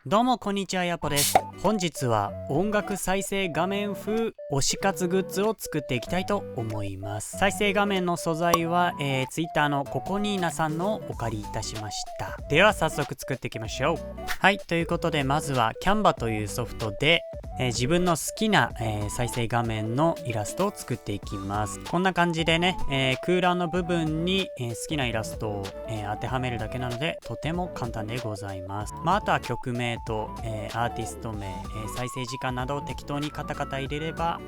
どうもこんにちは、やぽです。本日は音楽再生画面風推し活グッズを作っていきたいと思います。再生画面の素材は、Twitter のココニーナさんのお借りいたしました。では早速作っていきましょう。はい、ということでまずは Canva というソフトで、自分の好きな、再生画面のイラストを作っていきます。こんな感じでね、空欄の部分に、好きなイラストを、当てはめるだけなのでとても簡単でございます。あとは曲名と、アーティスト名、再生時間などを適当にカタカタ入れれば、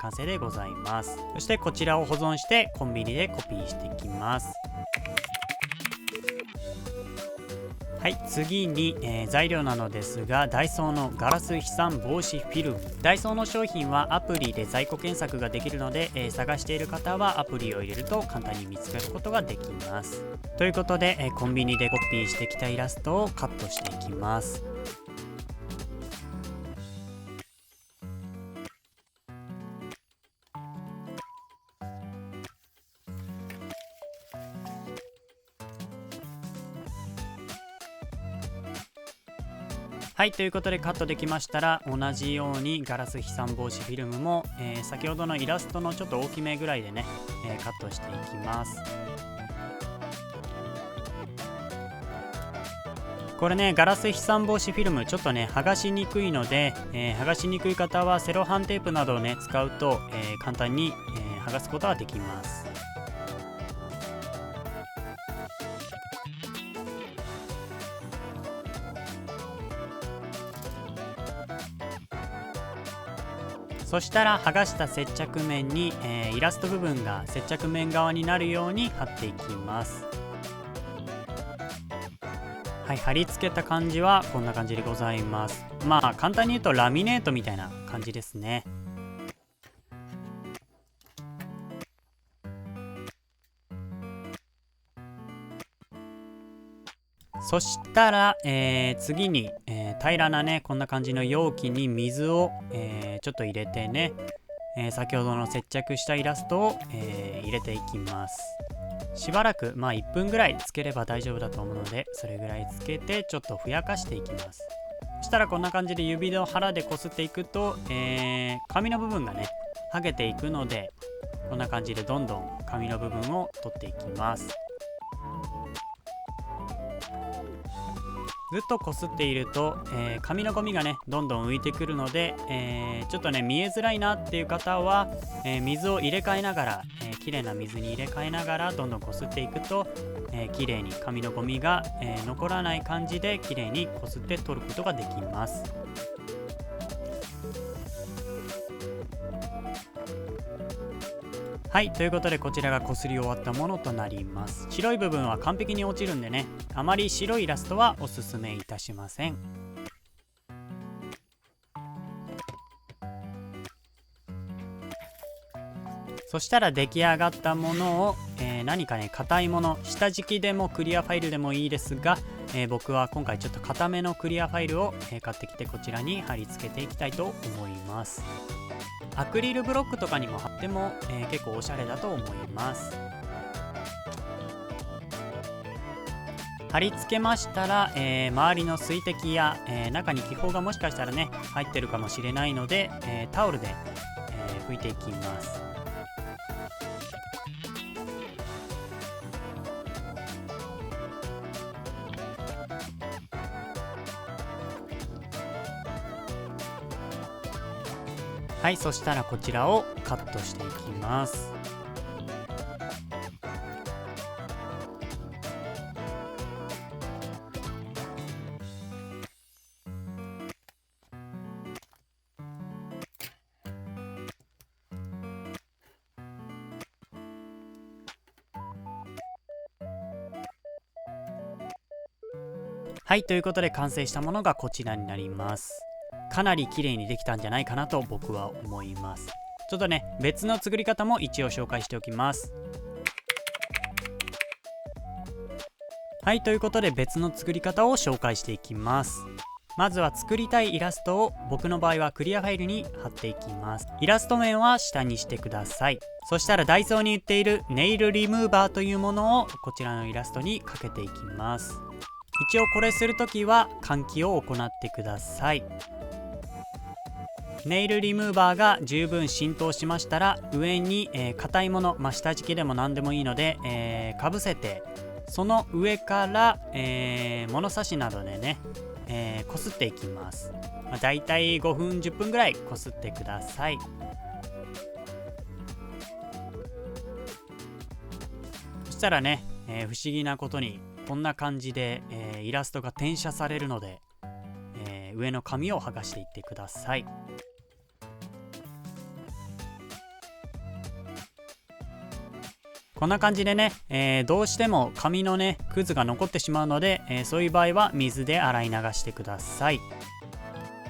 完成でございます。そしてこちらを保存してコンビニでコピーしていきます。はい、次に、材料なのですが、ダイソーのガラス飛散防止フィルム。ダイソーの商品はアプリで在庫検索ができるので、探している方はアプリを入れると簡単に見つけることができます。ということで、コンビニでコピーしてきたイラストをカットしていきます。はい、ということでカットできましたら、同じようにガラス飛散防止フィルムも、先ほどのイラストのちょっと大きめぐらいでね、カットしていきます。これね、ガラス飛散防止フィルムちょっとね剥がしにくいので、剥がしにくい方はセロハンテープなどをね使うと、簡単に、剥がすことができます。そしたら剥がした接着面に、イラスト部分が接着面側になるように貼っていきます。はい、貼り付けた感じはこんな感じでございます。簡単に言うとラミネートみたいな感じですね。そしたら、次に、平らなねこんな感じの容器に水を、ちょっと入れてね、先ほどの接着したイラストを、入れていきます。しばらく1分ぐらいつければ大丈夫だと思うので、それぐらいつけてちょっとふやかしていきます。そしたらこんな感じで指の腹でこすっていくと、紙の部分がね剥げていくので、こんな感じでどんどん紙の部分を取っていきます。ずっとこすっていると、紙のゴミがねどんどん浮いてくるので、ちょっとね見えづらいなっていう方は、水を入れ替えながら、きれいな水に入れ替えながらどんどんこすっていくと、きれいに紙のゴミが、残らない感じできれいにこすって取ることができます。はい、ということでこちらがこすり終わったものとなります。白い部分は完璧に落ちるんでね、あまり白いイラストはおすすめいたしません。そしたら出来上がったものを、何かね硬いもの、下敷きでもクリアファイルでもいいですが、僕は今回ちょっと硬めのクリアファイルを、買ってきてこちらに貼り付けていきたいと思います。アクリルブロックとかにも貼っても、結構おしゃれだと思います。貼り付けましたら、周りの水滴や、中に気泡がもしかしたらね入ってるかもしれないので、タオルで、拭いていきます。はい、そしたらこちらをカットしていきます。はい、ということで完成したものがこちらになります。かなり綺麗にできたんじゃないかなと僕は思います。ちょっとね別の作り方も一応紹介しておきます。はい、ということで別の作り方を紹介していきます。まずは作りたいイラストを僕の場合はクリアファイルに貼っていきます。イラスト面は下にしてください。そしたらダイソーに売っているネイルリムーバーというものをこちらのイラストにかけていきます。一応これするときは換気を行ってください。ネイルリムーバーが十分浸透しましたら、上に硬いもの、下敷きでも何でもいいので、かぶせて、その上から、物差しなどでね、こすっていきます。だいたい5分10分ぐらいこすってください。そしたらね、不思議なことにこんな感じで、イラストが転写されるので、上の紙を剥がしていってください。こんな感じでね、どうしても紙のねくずが残ってしまうので、そういう場合は水で洗い流してください。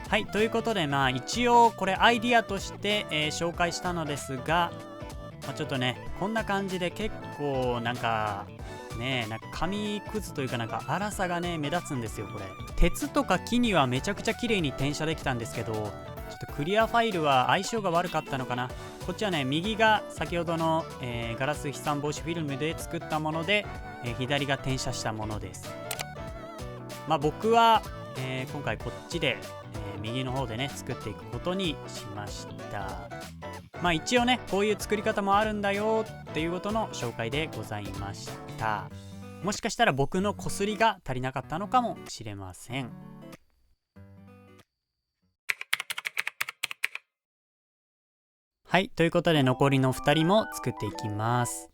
はい、ということで一応これアイディアとして、紹介したのですが、ちょっとねこんな感じで結構なんか紙くずというか粗さがね目立つんですよ。これ鉄とか木にはめちゃくちゃ綺麗に転写できたんですけど、ちょっとクリアファイルは相性が悪かったのかな。こっちはね右が先ほどの、ガラス飛散防止フィルムで作ったもので、左が転写したものです。僕は、今回こっちで、右の方でね作っていくことにしました。一応ねこういう作り方もあるんだよっていうことの紹介でございました。もしかしたら僕のこすりが足りなかったのかもしれません。はい、ということで残りの2人も作っていきます。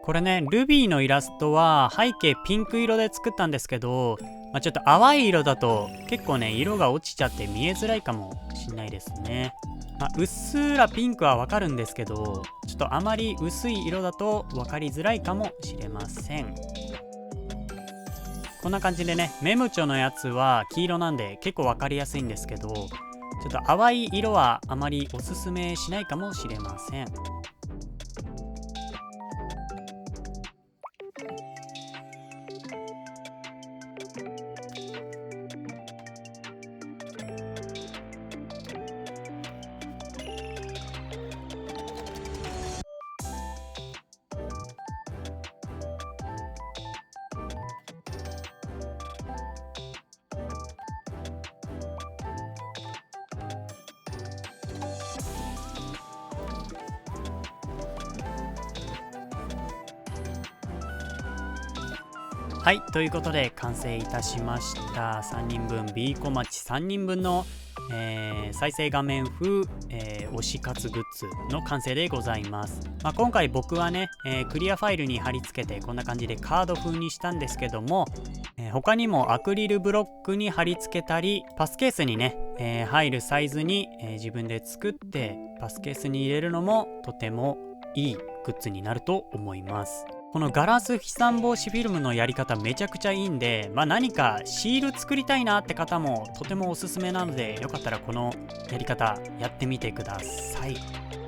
これねルビーのイラストは背景ピンク色で作ったんですけど、ちょっと淡い色だと結構ね色が落ちちゃって見えづらいかもしれないですね。うっすらピンクはわかるんですけど、ちょっとあまり薄い色だと分かりづらいかもしれません。こんな感じでねメムチョのやつは黄色なんで結構分かりやすいんですけど、ちょっと淡い色はあまりおすすめしないかもしれません。はい、ということで完成いたしました。3人分 B 小町3人分の、再生画面風、推し活グッズの完成でございます。今回僕はね、クリアファイルに貼り付けてこんな感じでカード風にしたんですけども、他にもアクリルブロックに貼り付けたりパスケースにね、入るサイズに、自分で作ってパスケースに入れるのもとてもいいグッズになると思います。このガラス飛散防止フィルムのやり方めちゃくちゃいいんで、何かシール作りたいなって方もとてもおすすめなので、よかったらこのやり方やってみてください。ち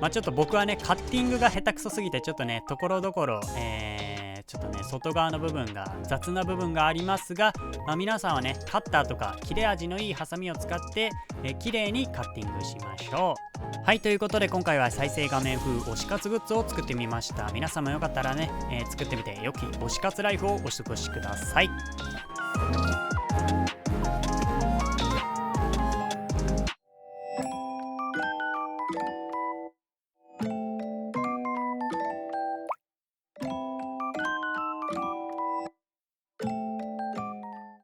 ょっと僕はねカッティングが下手くそすぎてちょっとねところどころちょっとね外側の部分が雑な部分がありますが、皆さんはねカッターとか切れ味のいいハサミを使って綺麗にカッティングしましょう。はい、ということで今回は再生画面風推し活グッズを作ってみました。皆さんもよかったらね、作ってみて良き推し活ライフをお過ごしください。